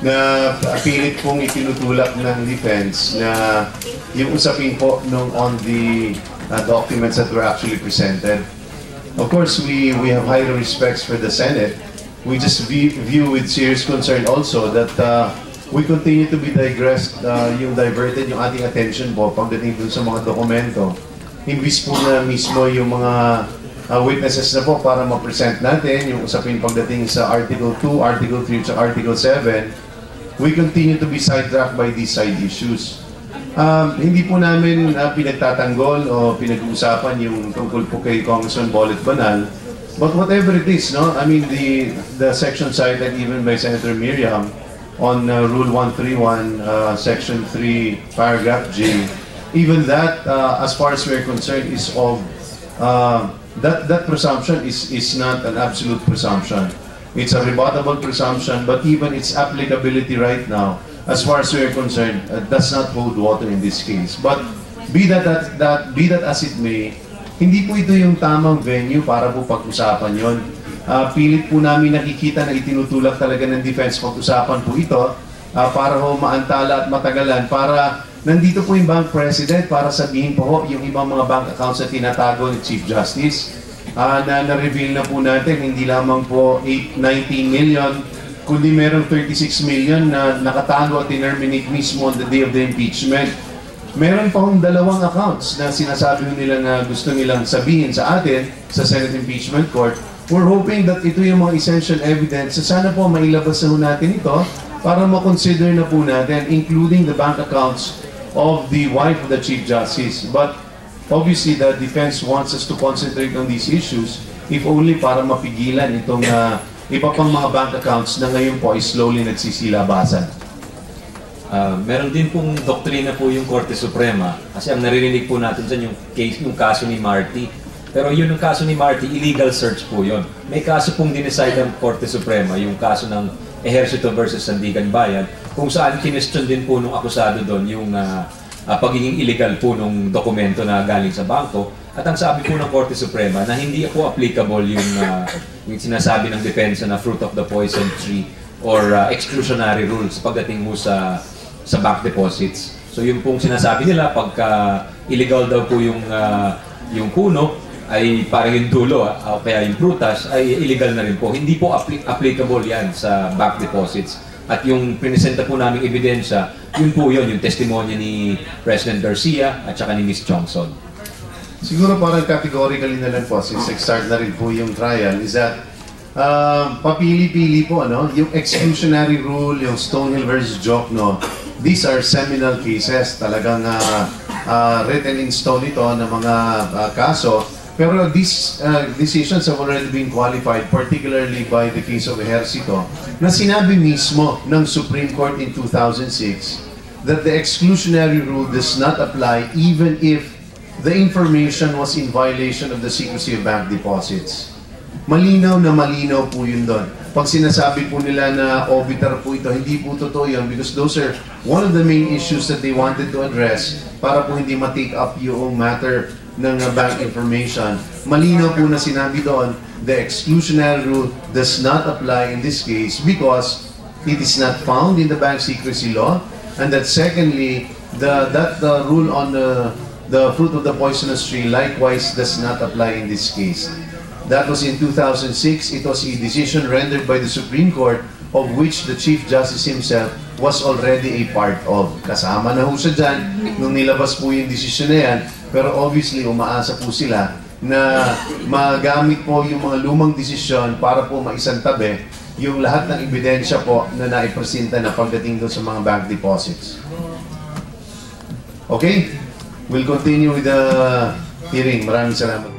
na pilit pong itinutulak ng defense na yung usapin po nung on the documents that were actually presented. Of course, we have high respects for the Senate. We just view with serious concern also that we continue to be diverted yung ating attention po pagdating dun sa mga dokumento. Imbis po na mismo yung mga witnesses na po para ma-present natin yung usapin pagdating sa Article 2, Article 3, at Article 7, we continue to be sidetracked by these side issues. Hindi po namin pinagtatanggol o pinag-uusapan yung tungkol po kay Congressman Bolet Banal. But whatever it is, no? I mean, the section cited even by Senator Miriam on Rule 131, Section 3, Paragraph J, even that, as far as we're concerned, is of, that presumption is not an absolute presumption. It's a rebuttable presumption, but even its applicability right now, as far as we're concerned, does not hold water in this case. But be that as it may, hindi po ito yung tamang venue para po pag-usapan yon. Pilit po namin nakikita na itinutulak talaga ng defense pag-usapan po ito para ho maantala at matagalan, para nandito po yung Bank President para sabihin po ho yung ibang mga bank accounts na tinatago ni Chief Justice na na-reveal na po natin, hindi lamang po 19 million, kundi merong 36 million na nakatago at terminate mismo on the day of the impeachment. Meron pa hong dalawang accounts na sinasabi nila na gusto nilang sabihin sa atin sa Senate Impeachment Court. We're hoping that ito yung mga essential evidence. So sana po mailabas na natin ito para makonsider na po natin, including the bank accounts of the wife of the Chief Justice. But obviously, the defense wants us to concentrate on these issues, if only para mapigilan itong iba pang mga bank accounts na ngayon po ay slowly nagsisilabasan. Meron din pong doktrina po yung Korte Suprema, kasi ang naririnig po natin dyan yung kaso ni Marty. Pero yun yung kaso ni Marty, illegal search po yun. May kaso pong dineside ng Korte Suprema, yung kaso ng Ejercito versus Sandigan Bayan, kung saan kinestyon din po nung akusado doon yung pagiging illegal po nung dokumento na galing sa bangko. At ang sabi po ng Korte Suprema na hindi po applicable yung sinasabi ng depensa na fruit of the poison tree or exclusionary rules pagdating mo sa bank deposits. So yung pong sinasabi nila, pagka illegal daw po yung kuno, ay parang yung dulo, kaya yung prutas, ay illegal na rin po. Hindi po applicable yan sa bank deposits. At yung pinesenta po namin ebidensya, yun po yun, yung testimonya ni President Garcia at saka ni Ms. Johnson. Siguro parang categorically na lang po, since nag-start na rin po yung trial, is that papili-pili po, ano? Yung exclusionary rule, yung Stonehill versus Jokno, these are seminal cases, talagang written in stone ito na mga kaso. Pero these decisions have already been qualified, particularly by the case of Ejercito, na sinabi mismo ng Supreme Court in 2006 that the exclusionary rule does not apply even if the information was in violation of the secrecy of bank deposits. Malinaw na malinaw po yun doon. Pag sinasabi po nila na obiter po ito, hindi po totoo yun, because those are one of the main issues that they wanted to address para po hindi ma-take up yung matter ng bank information. Malinaw po na sinabi doon, the exclusionary rule does not apply in this case because it is not found in the bank secrecy law, and that secondly, the rule on the fruit of the poisonous tree likewise does not apply in this case. That was in 2006. It was a decision rendered by the Supreme Court of which the Chief Justice himself was already a part of. Kasama na ho siya dyan nung nilabas po yung desisyon na yan, pero obviously umaasa po sila na magamit po yung mga lumang desisyon para po maisantabi yung lahat ng ebidensya po na naipresenta na pagdating doon sa mga bank deposits. Okay? We'll continue with the hearing. Maraming salamat.